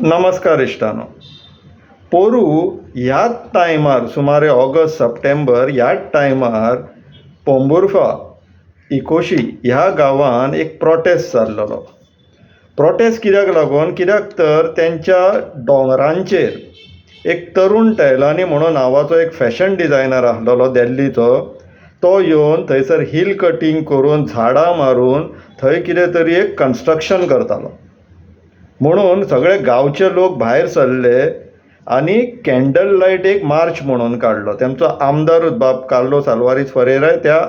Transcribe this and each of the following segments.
नमस्कार इष्टानो. पोरू ह्याच टायमार सुमारे ऑगस्ट सप्टेंबर ह्याच टायमार पोंबुर्फा इकोशी ह्या गांवान एक प्रोटेस्ट जाल्लो. प्रोटेस्ट कित्याक लागून? कित्याक तर त्यांच्या दोंगरांचेर एक तरुण टैलानी म्हणून नांवाचो एक फॅशन डिझायनर आसलेलो दिल्लीचो, तो येवन थंयसर हिल कटींग करून झाडां मारून थंय कितें तरी एक कन्स्ट्रक्शन करतालो. म्हणून सगळे गांवचे लोक भायर सरले आनी कॅन्डल लायट एक मार्च म्हणून काडलो. तेमचो आमदारूच बाब कार्लोस आल्वारीस फरेरा त्या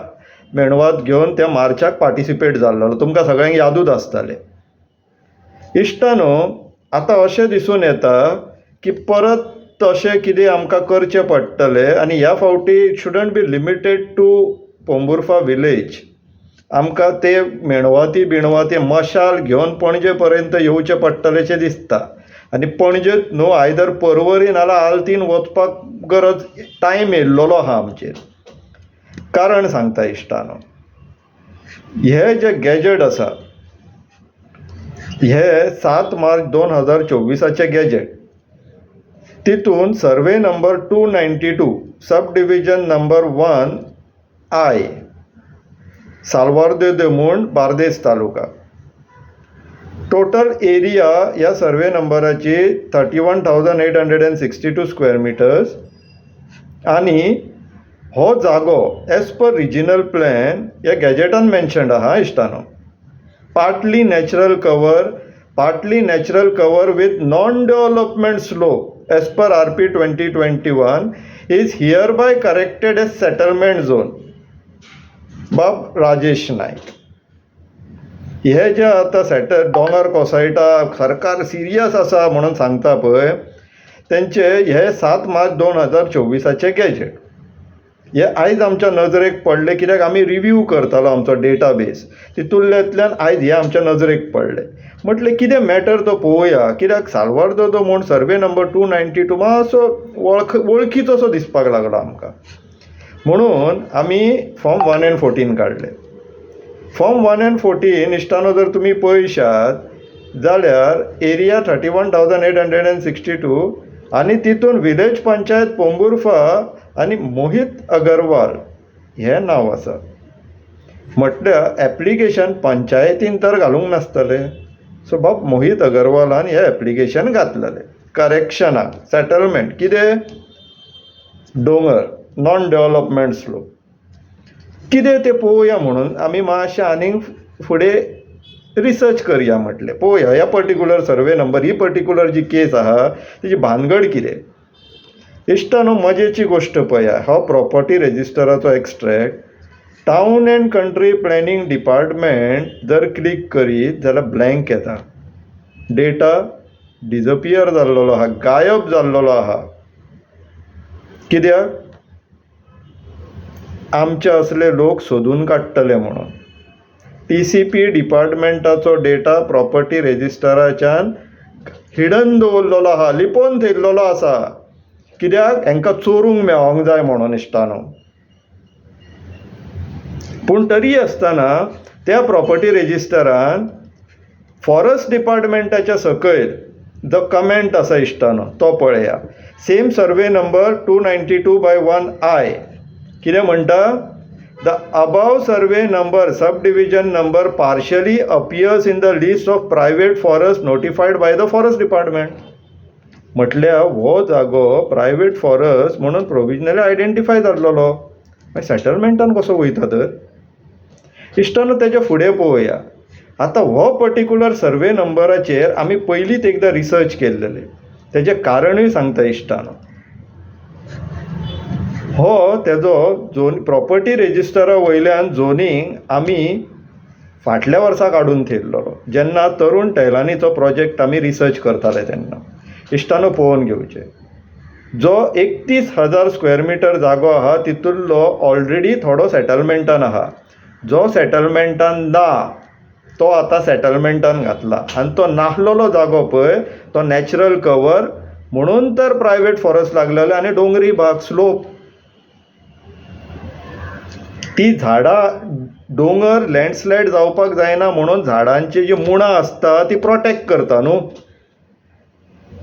मेणवात घेवन त्या मार्चाक पार्टिसिपेट जाल्लो. तुमकां सगळ्यांक यादूच आसतलें. इश्टानो, आतां अशें दिसून येता की परत तशें कितें आमकां करचें पडटलें आनी ह्या फावटी it shouldn't be limited to Pomburpa village. आमकां ते मेणवाती बिणवाती मशाल घेवन पणजे पर्यंत येवचें पडटलेंशें दिसता. आनी पणजेत न्हू, आयदर पर्वरी नाल्यार आल्तीन वचपाक गरज टायम येयल्लो आहा आमचेर. कारण सांगता इश्टानो, हे जे गॅजेट आसा हे 7 मार्च 2024 गॅजेट. तितून survey number 292 sub division number 1I साल्वार दे देमूण बार्देस तालुका. टोटल एरिया ह्या सर्वे नंबराची 31,862 स्क्वेअर मिटर्स. आनी हो जागो एज पर रिजनल प्लॅन ह्या गॅजेटान मेन्शन्ड आहा इश्टानो. Partly natural cover with non development slope as per RP 2021 is hereby corrected as settlement zone. बाब राजेश नायक. हे जे आतां दोंगर कोसायटा सरकार सिरियस आसा म्हणून सांगता पळय, तेंचे हे 7 मार्च 2024 गॅजेट हे आयज आमच्या नजरेक पडले. कित्याक आमी रिव्यू करतालो आमचो डेटाबेस, तितूंतल्यान आयज हे आमच्या नजरेक पडले. म्हटलें कितें मॅटर तो पळोवया. कित्याक साल्वार दो म्हूण सर्वे नंबर 292 मातसो वळखीचो असो दिसपाक लागलो आमकां. म्हणून आमी फॉर्म 1 and 14 काडले. फॉर्म 1 and 14 इश्टानो जर तुमी पळयशात जाल्यार एरिया 31,862 आनी तितून विलेज पंचायत पोंबुर्फा आनी मोहित अगरवाल हें नांव आसा. म्हटल्यार एप्लिकेशन पंचायतीन तर घालूंक नासतलें. सो बाब मोहित अगरवालान हें एप्लिकेशन घातलेलें करेक्शनाक. सेटलमेंट कितें? दोंगर नॉन डेव्हलपमेंट स्लोप. कितें तें पळोवया म्हणून आमी मातशें आनीक फुडें रिसर्च करया म्हटलें. पळोवया ह्या पर्टिक्युलर सर्वे नंबर, ही पर्टिक्युलर जी केस आहा तेजी भानगड कितें. इश्टानो, मजेची गोश्ट पळया. हो प्रॉपर्टी रेजिस्टराचो extract. Town and country planning department जर क्लिक करीत जाल्यार ब्लँक येता. डेटा डिजपियर जाल्लो आहा, गायब जाल्लो आहा. कित्याक? आमचे असले लोक सोदून काडटले म्हणून. TCP डिपार्टमेंटाचो डेटा प्रॉपर्टी रेजिस्टराच्यान हिडन दवरलेलो आहा, लिपोवन थेयल्लो आसा. कित्याक? हांकां चोरूंक मेळोंक जाय म्हणून इश्टानो. पूण तरी आसतना त्या प्रॉपर्टी रेजिस्टरान फॉरेस्ट डिपार्टमेंटाच्या सकयल जो कमेंट आसा इश्टानो तो पळया. सेम सर्वे नंबर 292/1I कितें म्हणटा? The above survey number sub division number partially appears in the list of private forest notified by the forest department. म्हटल्यार हो जागो प्रायवेट फॉरेस्ट म्हणून प्रोविजनली आयडेंटिफाय जाल्लो. सेटलमेंटान कसो वयता तर? इश्टानो, तेच्या फुडें पळोवया. आतां हो पर्टिक्युलर सर्वे नंबराचेर आमी पयलींच एकदां रिसर्च केल्लेलें. तेजें कारणूय सांगता इश्टानो. हो तेजो प्रॉपर्टी रेजिस्टरा वयल्यान झोनींग आमी फाटल्या वर्सा काडून थेयल्लो जेन्ना तरुण टैलानीचो प्रोजेक्ट आमी रिसर्च करताले तेन्ना. इश्टानो, पळोवन घेवचें. जो 31,000 स्क्वेअर मिटर जागो आहा तितूंतलो ऑलरेडी थोडो सेटलमेंटान आहा. जो सेटलमेंटान ना तो आतां सेटलमेंटान घातला. आनी तो नाहलेलो जागो पळय तो नॅचरल कवर म्हणून तर प्रायवेट फॉरेस्ट लागलेले आनी डोंगरी भाग स्लोप. ती झाडां दोंगर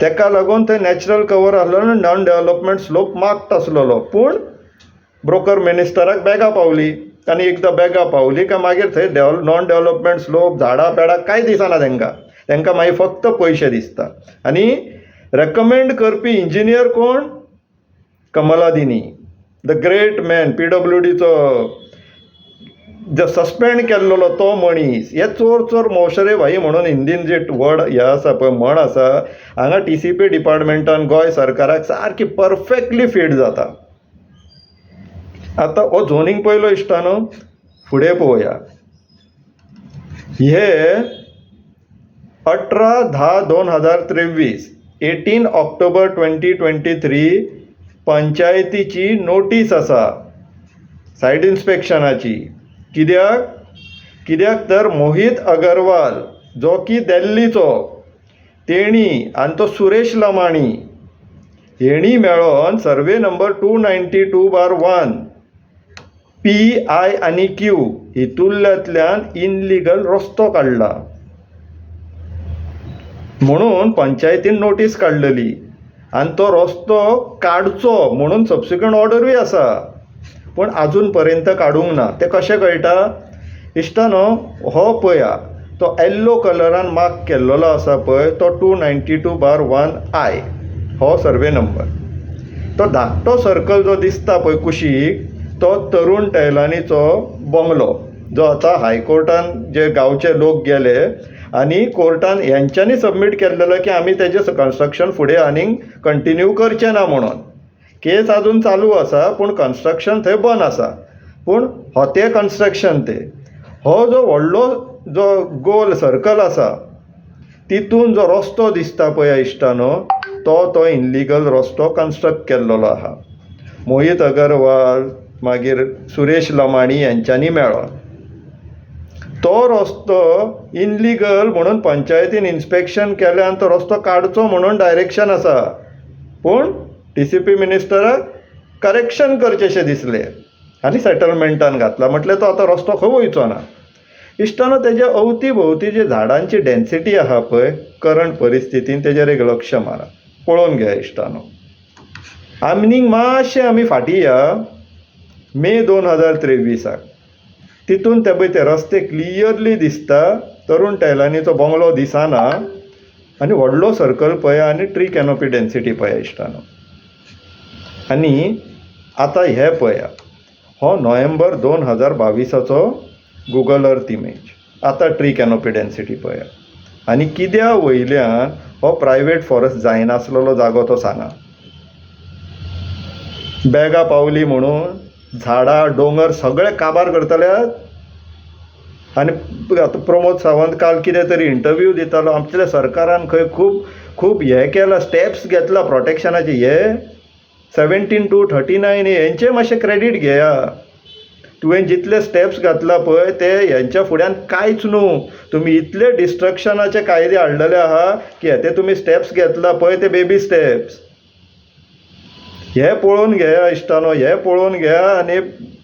ताका लागून थंय नॅचरल कवर आसलो आनी नॉन डेव्हलपमेंट स्लोप मार्क्ड आसलेलो. पूण ब्रोकर मिनिस्टराक बॅगां पावली आनी एकदां बॅगां पावली काय मागीर थंय नॉन डेव्हलपमेंट स्लोप झाडां पेडां कांय दिसना तांकां मागीर फक्त पयशे दिसता. आनी रेकमेंड करपी इंजिनियर कोण? कमलादिनी, द ग्रेट मॅन, PWDचो जो सस्पेंड केल्लो तो मनीस. हे चोर मौशरे भाई म्हणून हिंदीन जे वर्ड हे आसा पळय म्हण आसा, हांगा TCP डिपार्टमेंटान गोंय सरकाराक सारकी परफेक्टली फीट जाता. आतां हो झोनींग पयलो इश्टानो. फुडें पळोवया. हे 18/10/2023 18 ऑक्टोबर 2023 पंचायतीची नोटीस आसा सायड इन्स्पेक्शनाची. कित्याक तर मोहित अगरवाल जो की दिल्लीचो तेणी आनी तो सुरेश लमाणी हेणी मेळोन सर्वे नंबर 292/1 PI आनी Q हितूंतल्यान इनलिगल रस्तो काडला म्हणून पंचायतीन नोटीस काडलेली आनी तो रस्तो काडचो म्हणून सबसिक्वंट ऑर्डरूय आसा. पूण आजून पर्यंत काडूंक ना. तें कशें कळटा इश्टानो? हो पळया, तो येल्लो कलरान मार्क केल्लो आसा पळय तो 292/1I हो सर्वे नंबर. तो धाकटो सर्कल जो दिसता पळय कुशीक तो तरुण टैलानीचो बंगलो, जो आतां हायकोर्टान जे गांवचे लोक गेले आनी कोर्टान हेंच्यांनी सबमीट केल्लेलो की आमी तेजें कन्स्ट्रक्शन फुडें आनीक कंटिन्यू करचें ना म्हणून. केस आजून चालू आसा पूण कन्स्ट्रक्शन थंय बंद आसा. पूण हो तें कन्स्ट्रक्शन तें हो जो व्हडलो जो गोल सर्कल आसा तितून जो रस्तो दिसता पळय इश्टानो तो इनलिगल रस्तो कन्स्ट्रक्ट केल्लो आहा. मोहित अगरवाल मागीर सुरेश लमाणी यांच्यांनी मेळोन तो रस्तो इनलिगल म्हणून पंचायतीन इन्स्पेक्शन केलें आनी तो रस्तो काडचो म्हणून डायरेक्शन आसा. पूण TCP मिनिस्टराक करेक्शन करचेशें दिसलें आनी सेटलमेंटान घातला. म्हटल्यार तो आतां रस्तो खंय वयचो ना. इश्टानो तेजे अवती भोवती जी झाडांची डेन्सिटी आहा पळय करंट परिस्थितीन तेजेर एक लक्ष मारा. पळोवन घेया इश्टानो. आनीक मातशें आमी फाटीं या मे 2023 तितून ते रस्ते क्लियरली दिसता. तरुण टैलानीचो बंगलो दिसना आनी व्हडलो सर्कल पळया आनी ट्री कॅनोपी डेन्सिटी पळया इश्टानो. आनी आतां हे पळया, हो नोव्हेंबर 2022 गुगल अर्थ इमेज. आतां ट्री कॅनोपी डेन्सिटी पळया. आनी कित्या वयल्यान हो प्रायवेट फॉरेस्ट जायनासलेलो जागो तो सांगा. बॅगां पावली म्हणून झाडां डोंगर सगळे काबार करतले. आनी आतां प्रमोद सावंत काल कितें तरी इंटरव्यू दितालो. आमच्या सरकारान खंय खूब हे केला, स्टेप्स घेतला प्रोटेक्शनाचे. हे 17 to 39 हेंचें मातशें क्रेडीट घेया. तुवें जितले स्टेप्स घातला पळय ते हेंच्या फुड्यान कांयच न्हू. तुमी इतले डिस्ट्रक्शनाचे कायदे हाडलेले आहा की ते तुमी स्टेप्स घेतला पळय ते बेबी स्टेप्स. हे पळोवन घेया इश्टानो, हे पळोवन घेया आनी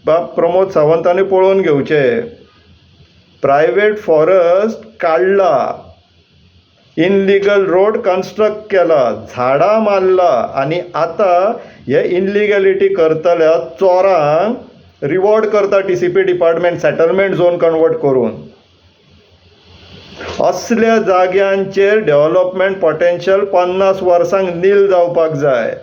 बाब प्रमोद सावंतांनी पळोवन घेवचे. प्रायवेट फॉरेस्ट काडला, इनलिगल रोड कन्स्ट्रक्ट केला, झाडां मारला आनी आतां हे इनलिगॅलिटी करतल्या चोरांक रिवॉर्ड करता TCP department settlement zone convert करून. असल्या जाग्यांचेर डेव्हलपमेंट पोटेन्शियल 50 वर्सांक नील जावपाक जाय.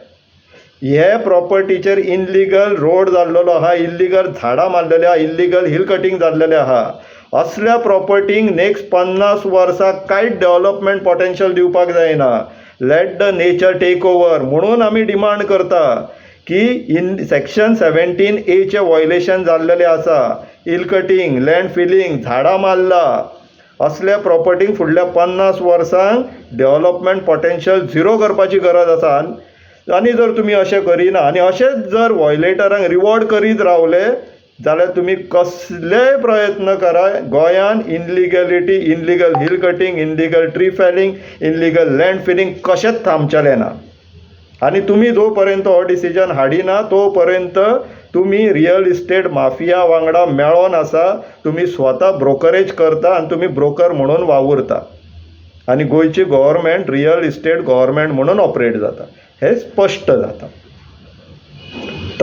हे प्रॉपर्टीचेर इनलिगल रोड जाल्लेलो आहा, इल्लिगल झाडां मारलेली आहा, इल्लिगल हिल कटींग जाल्लेलें आहा. असल्या प्रॉपर्टींक नेक्स्ट 50 वर्सां कांयच डेव्हलपमेंट पोटेन्शियल दिवपाक जायना. Let the nature take over म्हणून आमी डिमांड करता की सेक्शन 17A वॉयलेशन जाल्लेलें आसा. हिल कटींग, लँड फिलिंग, झाडां मारला. असल्या प्रॉपर्टींक फुडल्या 50 वर्सांक डेव्हलपमेंट पोटेन्शियल झिरो करपाची गरज आसा. आनी जर तुमी अशें करिना आनी अशेंच जर वॉयलेटरांक रिवॉर्ड करीत रावले जाल्यार तुमी कसलेय प्रयत्न करा, गोंयान illegality, illegal hill cutting, illegal tree felling, illegal land filling कशेंच थांबचेलें ना. आनी तुमी जो पर्यंत हो डिसिजन हाडिना तो पर्यंत तुमी रियल इस्टेट माफिया वांगडा मेळोन आसा. तुमी स्वता ब्रोकरेज करता आनी तुमी ब्रोकर म्हणून वावुरता. आनी गोंयची गव्हर्मेंट रियल इस्टेट गव्हर्मेंट म्हणून ऑपरेट जाता हें स्पश्ट जाता.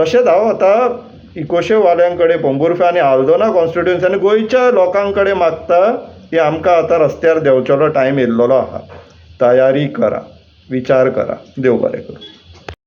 तशेंच हांव आतां इकोशेव वाल्यांक कडेन पोंबुर्फे आनी आल्दोना कॉन्स्टिट्युएन्सी आनी गोंयच्या लोकांक कडेन मागता की आमकां आतां रस्त्यार देंवचेलो टायम येयल्लो आहा. तयारी करा, विचार करा. देव बरें करूं.